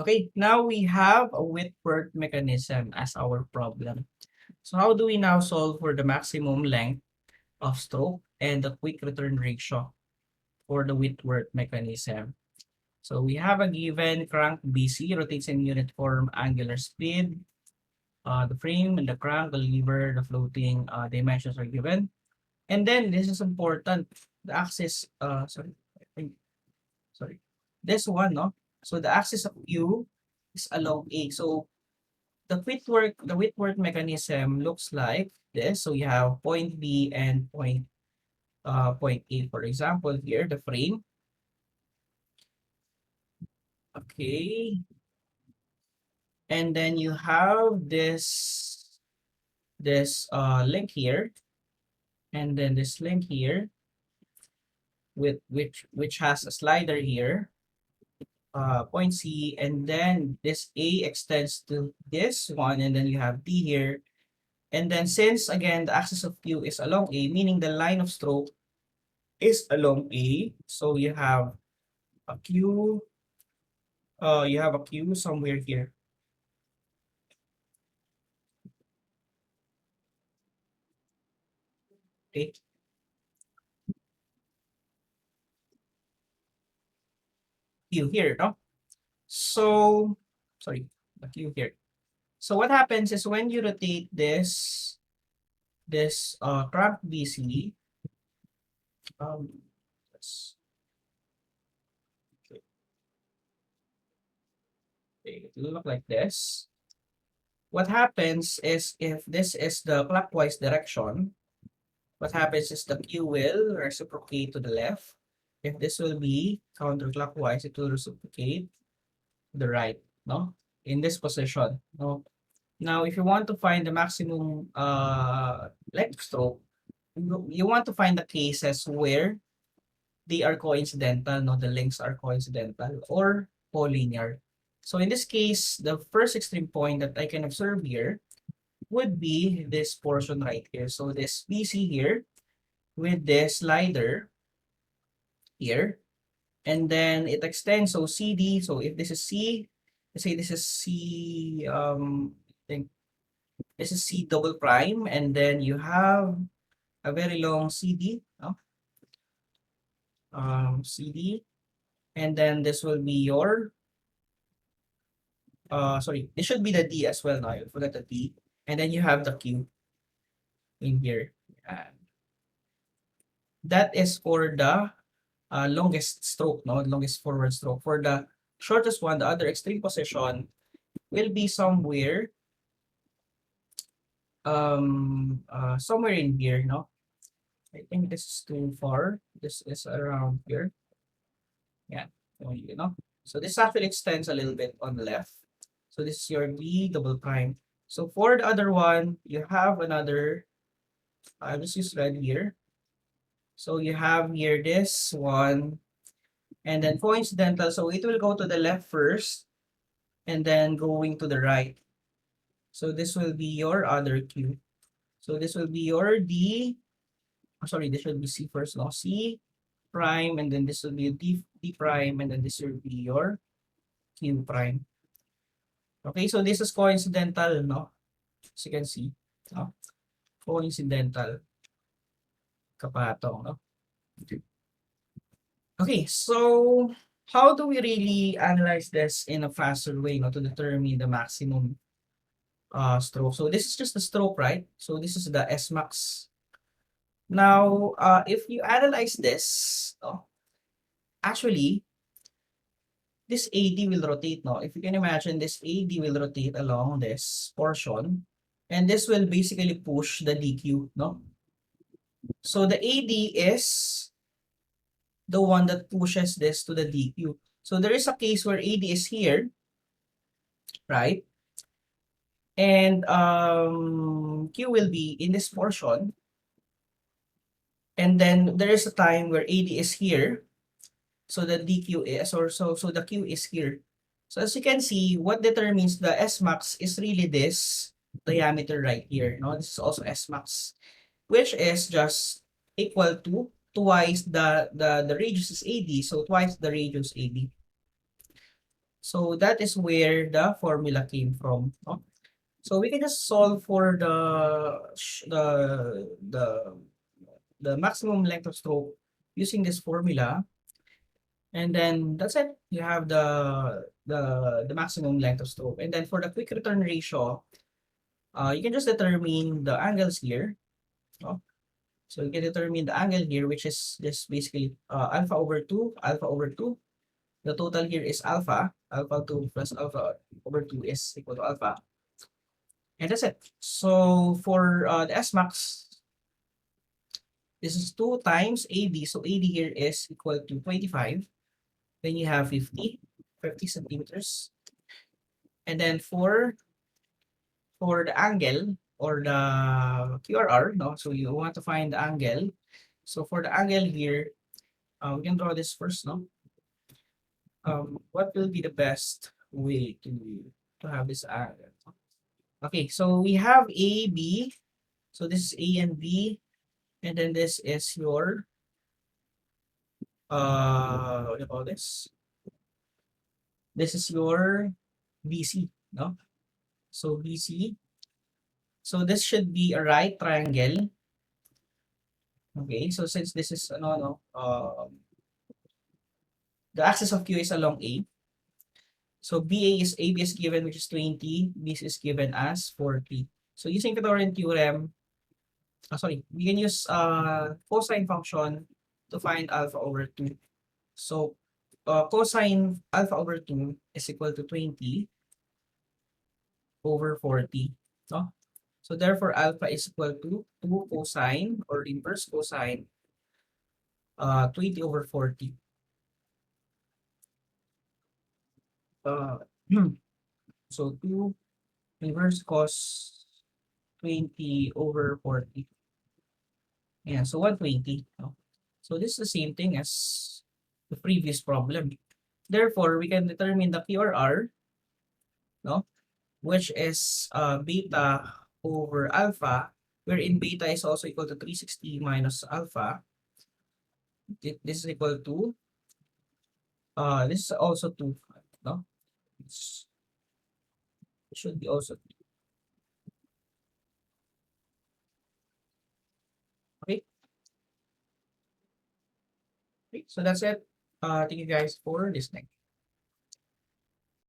Okay, now we have a Whitworth mechanism as our problem. So how do we now solve for the maximum length of stroke and the quick return ratio for the Whitworth mechanism? So we have a given crank BC rotates in uniform angular speed. The frame and the crank, the lever, the floating dimensions are given. And then this is important. The axis, I think, sorry. This one, no? So the axis of Q is along A. So the Whitworth mechanism looks like this. So you have point B and point A. For example, here the frame. Okay. And then you have this link here, and then this link here with which has a slider here, point C, and then this A extends to this one, and then you have D here. And then since again the axis of Q is along A, meaning the line of stroke is along A, so a Q, you have a Q somewhere here. Okay. Q here, no? So, sorry, the Q here. So what happens is when you rotate this crank BC, um, let's, okay, it will look like this. What happens is if this is the clockwise direction, what happens is the Q will reciprocate to the left. If this will be counterclockwise, it will reciprocate to the right, no? In this position, no? Now, if you want to find the maximum length stroke, you want to find the cases where they are coincidental, no? The lengths are coincidental or collinear. So in this case, the first extreme point that I can observe here would be this portion right here. So this BC here with this slider here, and then it extends. So CD, so if this is C, let's say this is C, I think this is C double prime, and then you have a very long CD, no? CD, and then this will be your, sorry, this should be the D as well, now you forgot the D, and then you have the Q in here. And that is for the longest stroke, no, longest forward stroke. For the shortest one, the other extreme position will be somewhere in here, no? I think this is too far. This is around here. Yeah, so this actually extends a little bit on the left. So this is your B double prime. So for the other one, you have another, let's use red here. So you have here this one, and then coincidental. So it will go to the left first, and then going to the right. So this will be your other Q. So this will be your D. Oh, sorry, this should be C first, no? C prime, and then this will be D prime, and then this will be your Q prime. Okay, so this is coincidental, no? As you can see, no? Coincidental kapatong, no? Okay, so how do we really analyze this in a faster way, no, to determine the maximum stroke? So this is just the stroke, right? So this is the S max. Now, if you analyze this, no, actually, this AD will rotate, no? If you can imagine, this AD will rotate along this portion, and this will basically push the DQ, no? So the AD is the one that pushes this to the DQ. So there is a case where AD is here, right? And Q will be in this portion. And then there is a time where AD is here. So the DQ is, or so the Q is here. So as you can see, what determines the S max is really this diameter right here. No, this is also S max, which is just equal to twice the radius is AD, so twice the radius AD. So that is where the formula came from. No? So we can just solve for the maximum length of stroke using this formula, and then that's it. You have the maximum length of stroke. And then for the quick return ratio, you can just determine the angles here. No? So you can determine the angle here, which is just basically alpha over 2, alpha over 2. The total here is alpha. Alpha 2 plus alpha over 2 is equal to alpha. And that's it. So for the S max, this is 2 times AD. So AD here is equal to 25. Then you have 50 centimeters. And then for the angle or the QRR, no? So you want to find the angle. So for the angle here, we can draw this first, no? What will be the best way to have this angle? Okay, so we have A, B. So this is A and B, and then this is your what do you call this? This is your BC, no? So BC. So this should be a right triangle. Okay, so since this is the axis of Q is along A. So AB is given, which is 20, BC is given as 40. So using Pythagorean theorem, sorry, we can use cosine function to find alpha over 2. So cosine alpha over 2 is equal to 20 over 40. No? So therefore, alpha is equal to 2 cosine or inverse cosine 20 over 40. Uh, so 2 inverse cos 20 over 40. Yeah, so 120. No? So this is the same thing as the previous problem. Therefore, we can determine the QRR, no? Which is beta over alpha, wherein beta is also equal to 360 minus alpha. This is equal to, this is also 2, no? It should be also 2. Okay? Okay, so that's it. Thank you guys for listening.